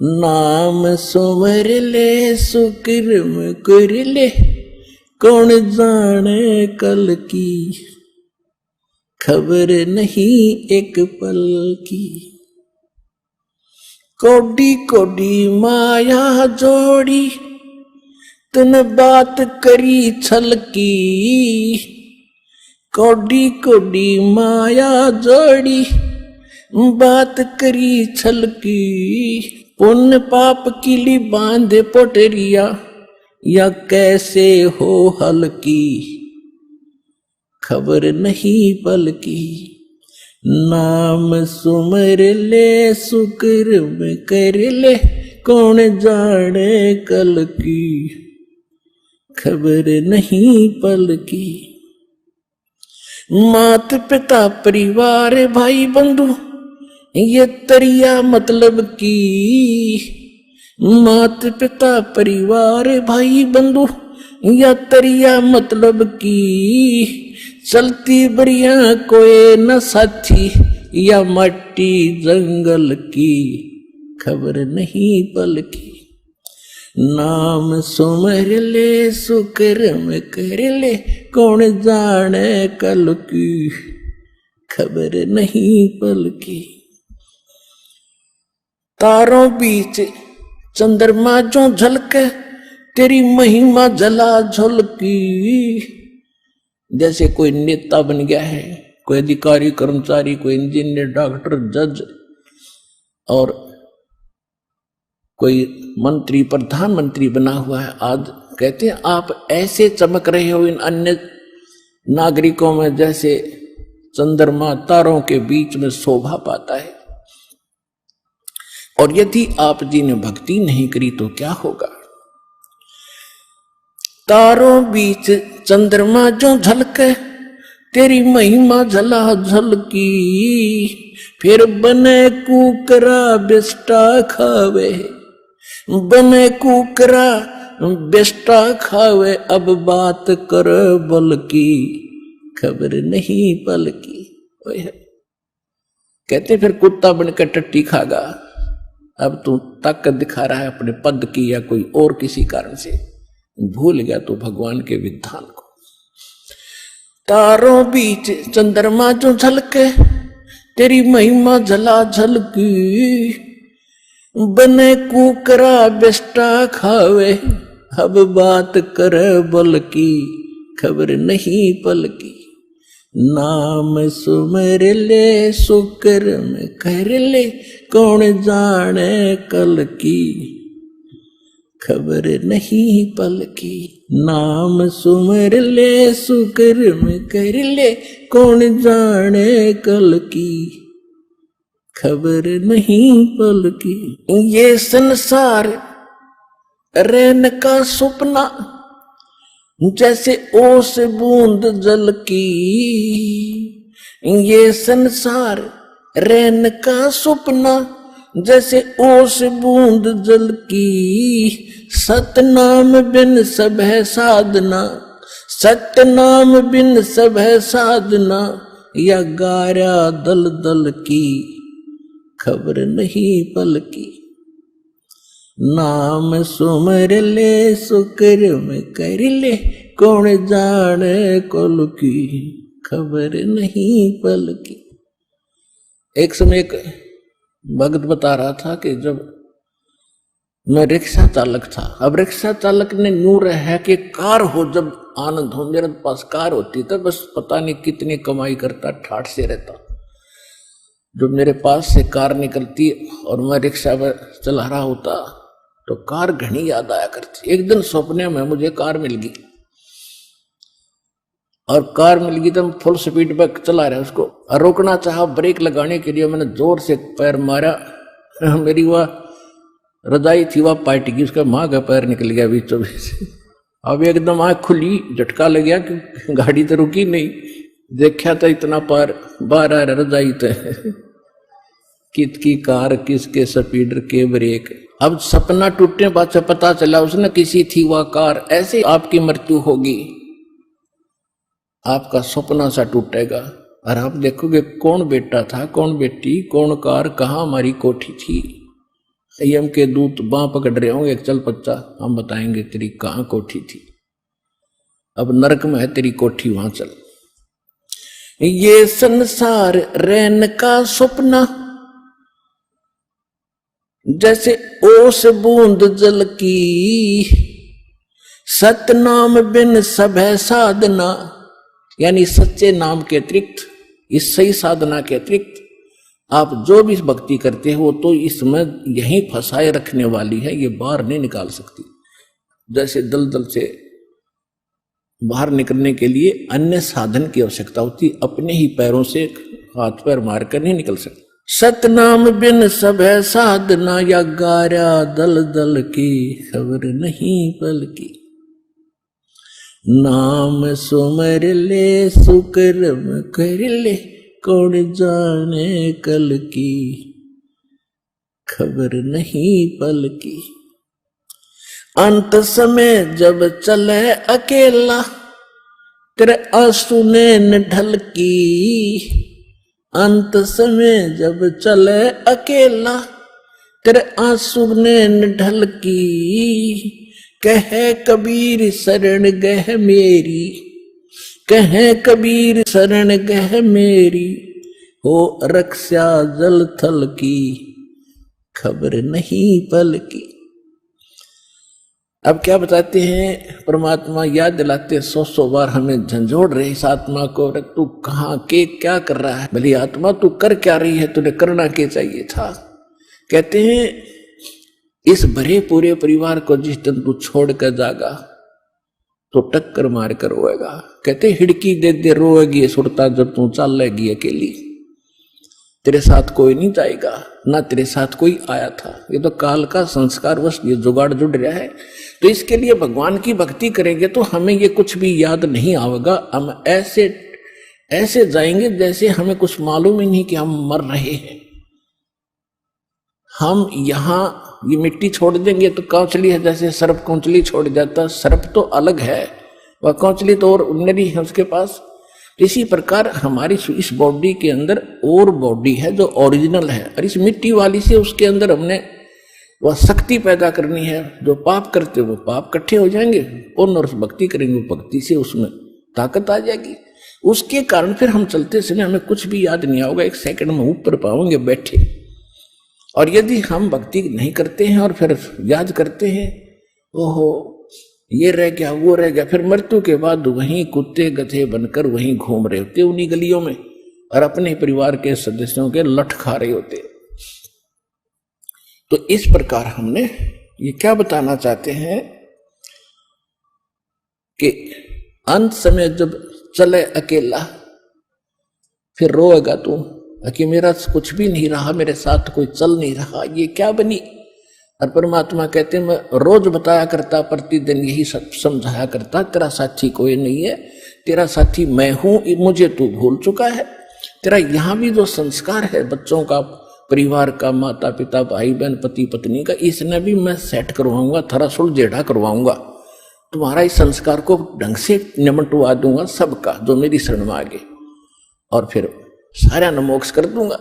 नाम सुमर ले सुकर्म कर ले, कौन जाने कल की, खबर नहीं एक पल की। कोडी कोडी माया जोड़ी, तूने बात करी छल की। कोडी कोडी माया जोड़ी, बात करी छल की। पुण्य पाप किली बांधे पोटरिया, या कैसे हो हल्की, खबर नहीं पल की। नाम सुमर ले सुकर्म कर ले, कौन जाने कल की, खबर नहीं पल की। मात पिता परिवार भाई बंधु, ये तरिया मतलब की। मात पिता परिवार भाई बंधु, या तरिया मतलब की। चलती बढ़िया कोई न साथी, या मट्टी जंगल की, खबर नहीं पल की। नाम सुमर ले सुकर्म कर ले, कौन जाने कल की, खबर नहीं पल की। तारों बीच चंद्रमा जो झलके, तेरी महिमा जला झलकी। जैसे कोई नेता बन गया है, कोई अधिकारी कर्मचारी, कोई इंजीनियर, डॉक्टर, जज, और कोई मंत्री प्रधानमंत्री बना हुआ है। आज कहते हैं आप ऐसे चमक रहे हो इन अन्य नागरिकों में, जैसे चंद्रमा तारों के बीच में शोभा पाता है। और यदि आप जी ने भक्ति नहीं करी तो क्या होगा। तारों बीच चंद्रमा जो झलके, तेरी महिमा झला झलकी। फिर बने कुकरा बिस्टा खावे, बने कुकरा बिस्टा खावे। अब बात कर बल की, खबर नहीं पल की। कहते फिर कुत्ता बनकर टट्टी खागा। अब तू ताकत दिखा रहा है अपने पद की या कोई और किसी कारण से, भूल गया तो भगवान के विधान को। तारों बीच चंद्रमा जो झलके, तेरी महिमा झला झलकी। बने कुकरा बिस्टा खावे, अब बात कर बल की, खबर नहीं पल की। नाम सुमर ले सुकर्म कर ले, कौन जाने कल की, खबर नहीं पल की। नाम सुमर ले सुकर्म कर ले, कौन जाने कल की, खबर नहीं पल की। ये संसार रहने का सपना, जैसे ओस बूंद जल की। ये संसार रहने का सपना, जैसे ओस बूंद जल की। सतनाम बिन सब है साधना, सतनाम बिन सब है साधना। या गारा दल दल की, खबर नहीं पल की। नाम सुमर ले सुकर्म कर ले, कौन जाने कल की, खबर नहीं पल की। एक समय एक भगत बता रहा था कि जब मैं रिक्शा चालक था, अब रिक्शा चालक ने नूर है कि कार हो जब आनंद हो। मेरे पास कार होती तो बस पता नहीं कितनी कमाई करता, ठाठ से रहता। जब मेरे पास से कार निकलती और मैं रिक्शा चला रहा होता तो कार घनी याद आया करती। एक दिन सपने में मुझे कार मिल गई, और कार मिल गई तो फुल स्पीड पर चला रहा उसको, और रोकना चाहा ब्रेक लगाने के लिए मैंने जोर से पैर मारा। मेरी वह रजाई थी वह पार्ट की, उसका माँ का पैर निकल गया बीचों बीच। अब एकदम आँख खुली, झटका लग गया कि गाड़ी तो रुकी नहीं। देखा तो इतना पार बाहर आ रहा रजाई तो कित की कार, किसके स्पीडर के ब्रेक। अब सपना टूटने बाद से पता चला उसने किसी थी वह कार। ऐसे आपकी मृत्यु होगी, आपका सपना सा टूटेगा और आप देखोगे कौन बेटा था, कौन बेटी, कौन कार, कहाँ हमारी कोठी थी। यम के दूत बाँ पकड़ रहे होंगे, चल बच्चा हम बताएंगे तेरी कहाँ कोठी थी, अब नरक में है तेरी कोठी, वहां चल। ये संसार रैन का सपना, जैसे ओस बूंद जल की, सतनाम बिन सब है साधना, यानी सच्चे नाम के अतिरिक्त, इस सही साधना के अतिरिक्त आप जो भी भक्ति करते हो तो इसमें यहीं फंसाए रखने वाली है, ये बाहर नहीं निकाल सकती। जैसे दलदल से बाहर निकलने के लिए अन्य साधन की आवश्यकता होती, अपने ही पैरों से हाथ पैर मारकर नहीं निकल सकते। सतनाम बिन सब है साधना, या गारा दल दल की खबर नहीं पल की। नाम सुमर ले सुकर्म कर ले, कौन जाने कल की खबर नहीं पल की। अंत समय जब चले अकेला, तेरे आंसू ने ढल की। अंत समय जब चले अकेला, तेरे आंसू ने ढल की। कहे कबीर शरण गह मेरी, कहे कबीर शरण गह मेरी, हो रक्षा जल थल की खबर नहीं पल की। अब क्या बताते हैं, परमात्मा याद दिलाते 100 बार हमें झंझोड़ रहे इस आत्मा को, तू कहाँ के क्या कर रहा है, भली आत्मा तू कर क्या रही है, तुझे करना क्या चाहिए था। कहते हैं इस भरे पूरे परिवार को जिस दिन तू छोड़ कर जागा तो टक्कर मार कर रोएगा। कहते हिड़की दे दे रोएगी सुरता, जब तू चल लेगी अकेली, तेरे साथ कोई नहीं जाएगा, ना तेरे साथ कोई आया था। ये तो काल का संस्कार वश ये जुगाड़ जुड़ रहा है। तो इसके लिए भगवान की भक्ति करेंगे तो हमें ये कुछ भी याद नहीं आएगा। हम ऐसे ऐसे जाएंगे जैसे हमें कुछ मालूम ही नहीं कि हम मर रहे हैं। हम यहाँ ये मिट्टी छोड़ देंगे तो कौचली है, जैसे सर्प कौचली छोड़ जाता, सर्प तो अलग है, वह कौचली तो और नरी है उसके पास। इसी प्रकार हमारी इस बॉडी के अंदर और बॉडी है जो ओरिजिनल है, और इस मिट्टी वाली से उसके अंदर हमने वह शक्ति पैदा करनी है। जो पाप करते वो पाप इकट्ठे हो जाएंगे, पुण्य और भक्ति करेंगे भक्ति से उसमें ताकत आ जाएगी। उसके कारण फिर हम चलते समय हमें कुछ भी याद नहीं आओगे, 1 सेकंड में ऊपर पाओगे बैठे। और यदि हम भक्ति नहीं करते हैं और फिर याद करते हैं, ओहो ये रह गया वो रह गया, फिर मृत्यु के बाद वहीं कुत्ते गधे बनकर वहीं घूम रहे होते उन्हीं गलियों में, और अपने परिवार के सदस्यों के लठ खा रहे होते। तो इस प्रकार हमने ये क्या बताना चाहते हैं कि अंत समय जब चले अकेला फिर रोएगा तू कि मेरा कुछ भी नहीं रहा, मेरे साथ कोई चल नहीं रहा, ये क्या बनी। और परमात्मा कहते हैं मैं रोज बताया करता, प्रतिदिन यही सब समझाया करता, तेरा साथी कोई नहीं है, तेरा साथी मैं हूं, मुझे तू भूल चुका है। तेरा यहाँ भी जो संस्कार है बच्चों का, परिवार का, माता पिता भाई बहन पति पत्नी का, इसने भी मैं सेट करवाऊंगा, थोड़ा सुलझेड़ा करवाऊंगा, तुम्हारा इस संस्कार को ढंग से निमटवा दूंगा सबका जो मेरी शरण में आगे, और फिर सारा न मोक्ष कर दूंगा।